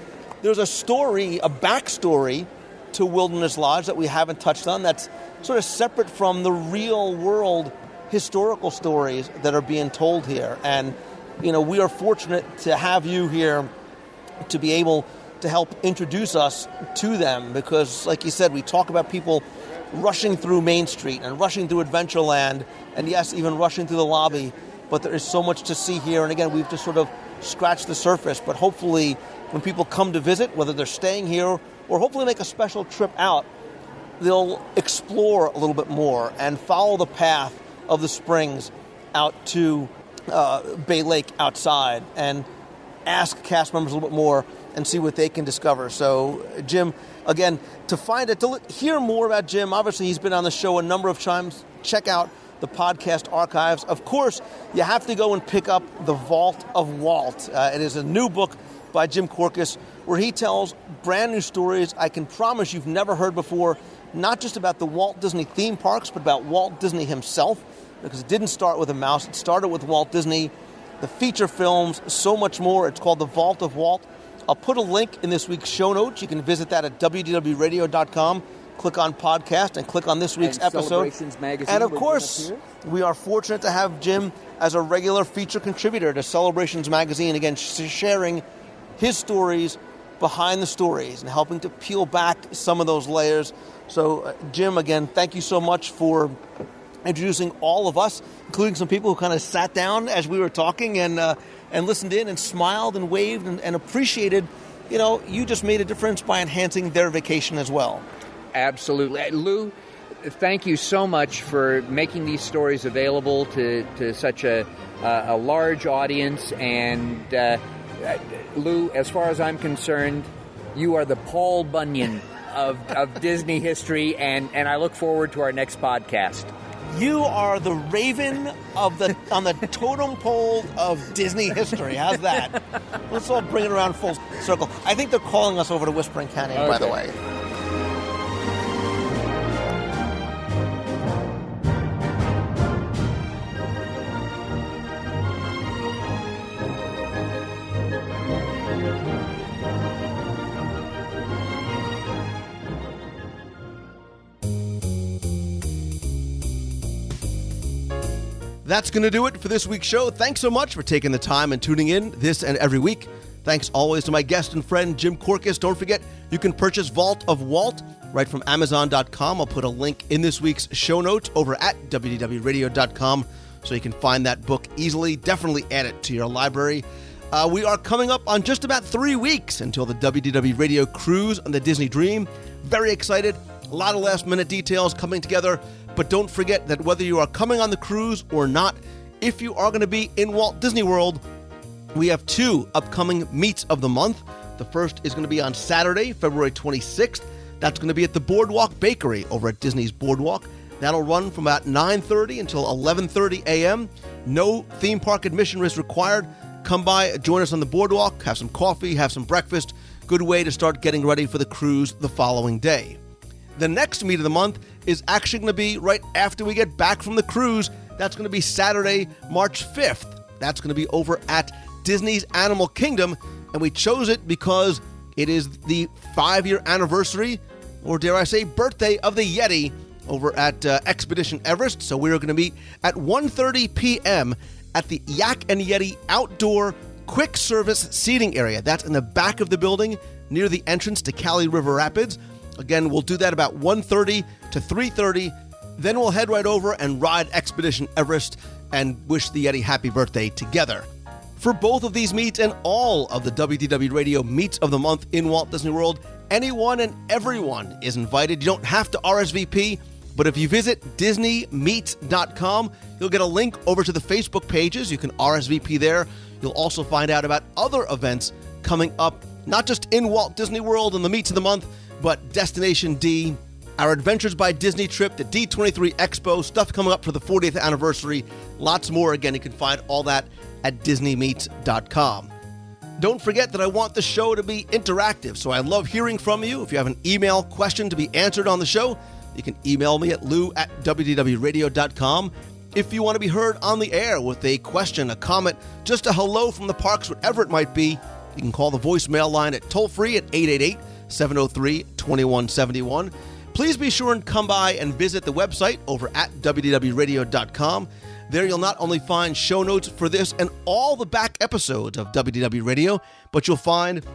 There's a backstory to Wilderness Lodge that we haven't touched on that's sort of separate from the real world historical stories that are being told here. And, we are fortunate to have you here to be able to help introduce us to them because, like you said, we talk about people rushing through Main Street and rushing through Adventureland and, yes, even rushing through the lobby, but there is so much to see here. And, again, we've just sort of scratched the surface, but hopefully when people come to visit, whether they're staying here or hopefully make a special trip out, they'll explore a little bit more and follow the path of the springs out to Bay Lake outside and ask cast members a little bit more and see what they can discover. So, Jim, again, to hear more about Jim, obviously he's been on the show a number of times. Check out the podcast archives. Of course, you have to go and pick up The Vault of Walt. It is a new book by Jim Korkis where he tells brand new stories I can promise you've never heard before, not just about the Walt Disney theme parks, but about Walt Disney himself, because it didn't start with a mouse. It started with Walt Disney, the feature films, so much more. It's called The Vault of Walt. I'll put a link in this week's show notes. You can visit that at WDWradio.com. Click on podcast and click on this week's episode. Celebrations Magazine. And of course, we are fortunate to have Jim as a regular feature contributor to Celebrations Magazine, again, sharing his stories behind the stories and helping to peel back some of those layers. So, Jim, again, thank you so much for introducing all of us, including some people who kind of sat down as we were talking and listened in and smiled and waved and appreciated, you just made a difference by enhancing their vacation as well. Absolutely. Lou, thank you so much for making these stories available to such a large audience. And Lou, as far as I'm concerned, you are the Paul Bunyan of Disney history, and I look forward to our next podcast. You are the raven on the totem pole of Disney history. How's that? Let's all bring it around full circle. I think they're calling us over to Whispering Canyon, by the way. That's going to do it for this week's show. Thanks so much for taking the time and tuning in this and every week. Thanks always to my guest and friend, Jim Korkis. Don't forget, you can purchase Vault of Walt right from Amazon.com. I'll put a link in this week's show notes over at WDWradio.com so you can find that book easily. Definitely add it to your library. We are coming up on just about 3 weeks until the WDW Radio cruise on the Disney Dream. Very excited. A lot of last-minute details coming together. But don't forget that whether you are coming on the cruise or not, if you are going to be in Walt Disney World, we have 2 upcoming meets of the month. The first is going to be on Saturday, February 26th. That's going to be at the Boardwalk Bakery over at Disney's Boardwalk. That'll run from about 9:30 until 11:30 a.m. No theme park admission is required. Come by, join us on the boardwalk, have some coffee, have some breakfast. Good way to start getting ready for the cruise the following day. The next meet of the month is actually going to be right after we get back from the cruise. That's going to be Saturday, March 5th. That's going to be over at Disney's Animal Kingdom, and we chose it because it is the 5-year anniversary, or dare I say, birthday of the Yeti over at Expedition Everest. So we're going to meet at 1:30 p.m. at the Yak and Yeti outdoor quick service seating area. That's in the back of the building near the entrance to Cali River Rapids. Again, we'll do that about 1:30 to 3:30. Then we'll head right over and ride Expedition Everest and wish the Yeti happy birthday together. For both of these meets and all of the WDW Radio meets of the month in Walt Disney World, anyone and everyone is invited. You don't have to RSVP, but if you visit DisneyMeets.com, you'll get a link over to the Facebook pages. You can RSVP there. You'll also find out about other events coming up, not just in Walt Disney World and the meets of the month, but Destination D, our Adventures by Disney trip, the D23 Expo, stuff coming up for the 40th anniversary, lots more. Again, you can find all that at DisneyMeets.com. Don't forget that I want the show to be interactive, so I love hearing from you. If you have an email question to be answered on the show, you can email me at lou@wdwradio.com. If you want to be heard on the air with a question, a comment, just a hello from the parks, whatever it might be, you can call the voicemail line at toll-free at 888-703-2171. Please be sure and come by and visit the website over at wdwradio.com. There you'll not only find show notes for this and all the back episodes of WDW Radio, but you'll find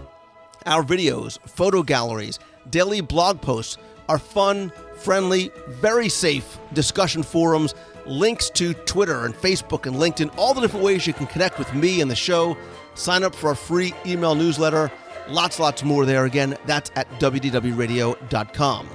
our videos, photo galleries, daily blog posts, our fun, friendly, very safe discussion forums, links to Twitter and Facebook and LinkedIn, all the different ways you can connect with me and the show. Sign up for our free email newsletter. Lots more there. Again, that's at wdwradio.com.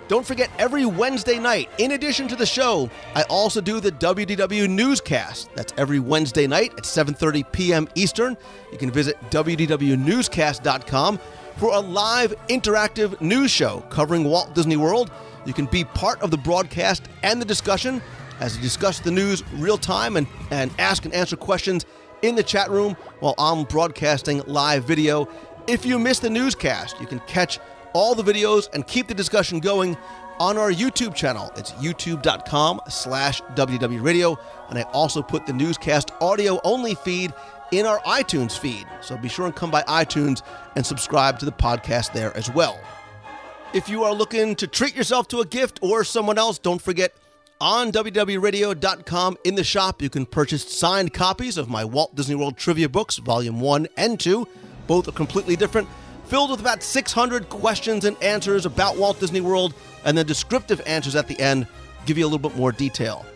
Don't forget, every Wednesday night, in addition to the show, I also do the WDW Newscast. That's every Wednesday night at 7:30 p.m. Eastern. You can visit wdwnewscast.com for a live interactive news show covering Walt Disney World. You can be part of the broadcast and the discussion as we discuss the news real time and ask and answer questions in the chat room while I'm broadcasting live video. If you miss the newscast, you can catch all the videos and keep the discussion going on our YouTube channel. It's youtube.com/WDW Radio. And I also put the newscast audio only feed in our iTunes feed. So be sure and come by iTunes and subscribe to the podcast there as well. If you are looking to treat yourself to a gift or someone else, don't forget on WDWRadio.com in the shop, you can purchase signed copies of my Walt Disney World Trivia books, Volume 1 and 2. Both are completely different, filled with about 600 questions and answers about Walt Disney World, and then descriptive answers at the end give you a little bit more detail.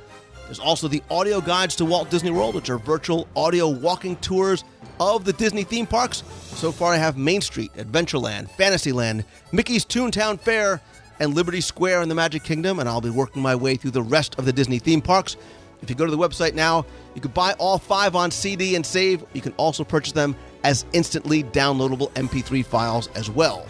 There's also the audio guides to Walt Disney World, which are virtual audio walking tours of the Disney theme parks. So far, I have Main Street, Adventureland, Fantasyland, Mickey's Toontown Fair, and Liberty Square in the Magic Kingdom, and I'll be working my way through the rest of the Disney theme parks. If you go to the website now, you can buy all 5 on CD and save. You can also purchase them as instantly downloadable MP3 files as well.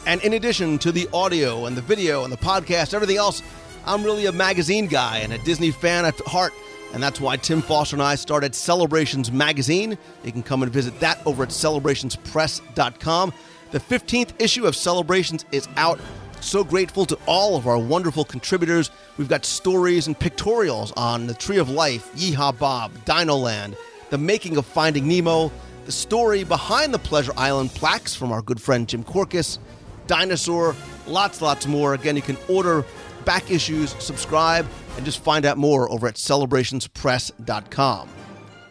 And in addition to the audio and the video and the podcast, everything else, I'm really a magazine guy and a Disney fan at heart, and that's why Tim Foster and I started Celebrations Magazine. You can come and visit that over at celebrationspress.com. The 15th issue of Celebrations is out. So grateful to all of our wonderful contributors. We've got stories and pictorials on the Tree of Life, Yeehaw Bob, Dinoland, the making of Finding Nemo, the story behind the Pleasure Island plaques from our good friend Jim Korkis, Dinosaur, lots more. Again, you can order back issues, subscribe, and just find out more over at celebrationspress.com.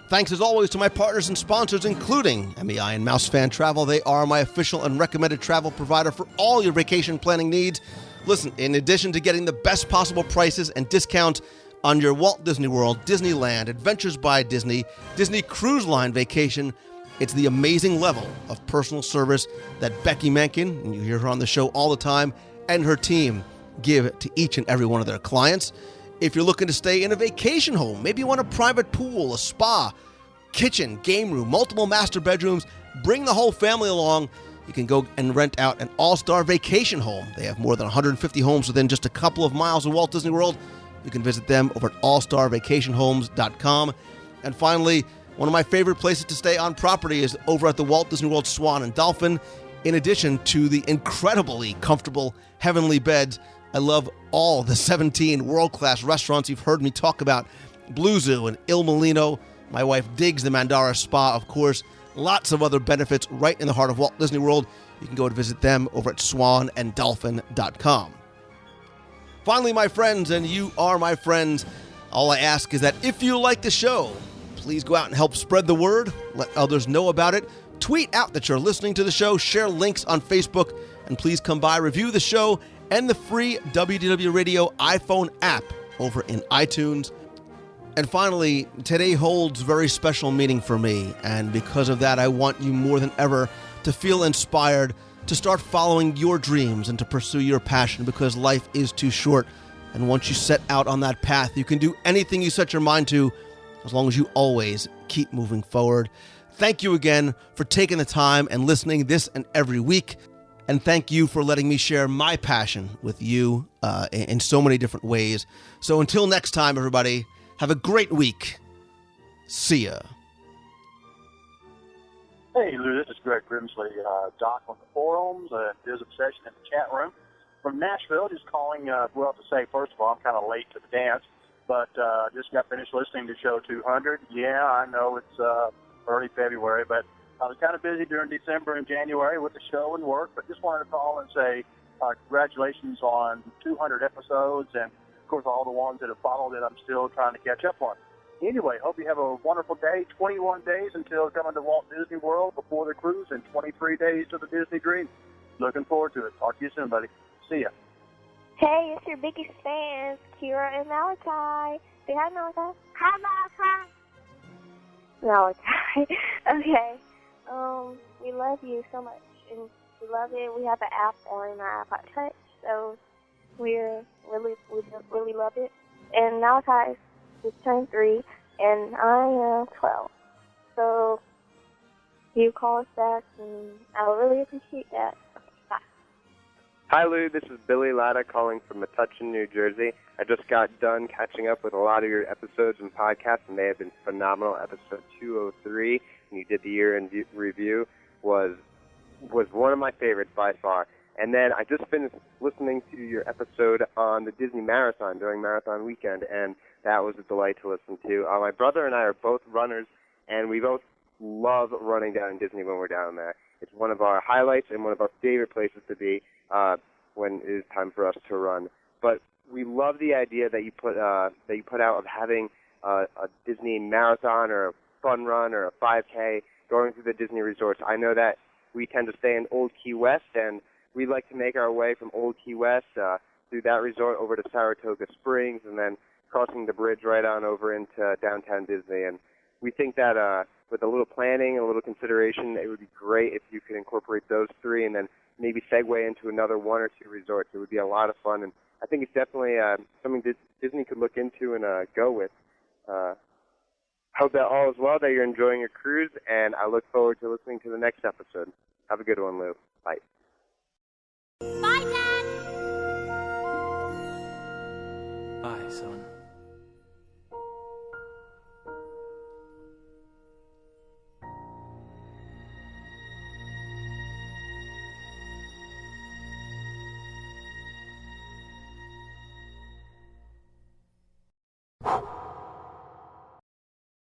Thanks as always to my partners and sponsors, including MEI and Mouse Fan Travel. They are my official and recommended travel provider for all your vacation planning needs. Listen, in addition to getting the best possible prices and discounts on your Walt Disney World, Disneyland, Adventures by Disney, Disney Cruise Line vacation, It's the amazing level of personal service that Becky Menken, and you hear her on the show all the time, and her team give to each and every one of their clients. If you're looking to stay in a vacation home, maybe you want a private pool, a spa, kitchen, game room, multiple master bedrooms, bring the whole family along. You can go and rent out an all-star vacation home. They have more than 150 homes within just a couple of miles of Walt Disney World. You can visit them over at allstarvacationhomes.com. And finally, one of my favorite places to stay on property is over at the Walt Disney World Swan and Dolphin. In addition to the incredibly comfortable heavenly beds, I love all the 17 world-class restaurants you've heard me talk about. Blue Zoo and Il Molino. My wife digs the Mandara Spa, of course. Lots of other benefits right in the heart of Walt Disney World. You can go and visit them over at swananddolphin.com. Finally, my friends, and you are my friends, all I ask is that if you like the show, please go out and help spread the word. Let others know about it. Tweet out that you're listening to the show. Share links on Facebook. And please come by, review the show and the free WDW Radio iPhone app over in iTunes. And finally, today holds very special meaning for me. And because of that, I want you more than ever to feel inspired to start following your dreams and to pursue your passion, because life is too short. And once you set out on that path, you can do anything you set your mind to, as long as you always keep moving forward. Thank you again for taking the time and listening this and every week. And thank you for letting me share my passion with you in so many different ways. So until next time, everybody, have a great week. See ya. Hey, Lou, this is Greg Grimsley, Doc on the forums, Biz Obsession in the chat room. From Nashville, just calling, well, to say, first of all, I'm kind of late to the dance, but just got finished listening to show 200. Yeah, I know it's early February, but I was kind of busy during December and January with the show and work, but just wanted to call and say congratulations on 200 episodes, and, of course, all the ones that have followed that I'm still trying to catch up on. Anyway, hope you have a wonderful day. 21 days until coming to Walt Disney World before the cruise, and 23 days to the Disney Dream. Looking forward to it. Talk to you soon, buddy. See ya. Hey, it's your biggest fans, Kira and Malachi. Say hi, Malachi. Hi, Malachi. Malachi. Okay. We love you so much, and we love it. We have an app on our iPod Touch, so we really love it. And Malachi just turned 3, and I am 12. So you call us back, and I would really appreciate that. Bye. Hi, Lou. This is Billy Latta calling from Metuchen, New Jersey. I just got done catching up with a lot of your episodes and podcasts, and they have been phenomenal. Episode 203, and you did the year in review, was one of my favorites by far. And then I just finished listening to your episode on the Disney Marathon during Marathon Weekend, and that was a delight to listen to. My brother and I are both runners, and we both love running down in Disney when we're down there. It's one of our highlights and one of our favorite places to be when it is time for us to run. But we love the idea that you put out of having a Disney Marathon or a fun run or a 5K going through the Disney resorts. I know that we tend to stay in Old Key West, and we like to make our way from Old Key West through that resort over to Saratoga Springs, and then crossing the bridge right on over into downtown Disney. And we think that with a little planning, a little consideration, it would be great if you could incorporate those three and then maybe segue into another one or two resorts. It would be a lot of fun, and I think it's definitely something that Disney could look into and go with. Hope that all is well, that you're enjoying your cruise, and I look forward to listening to the next episode. Have a good one, Lou.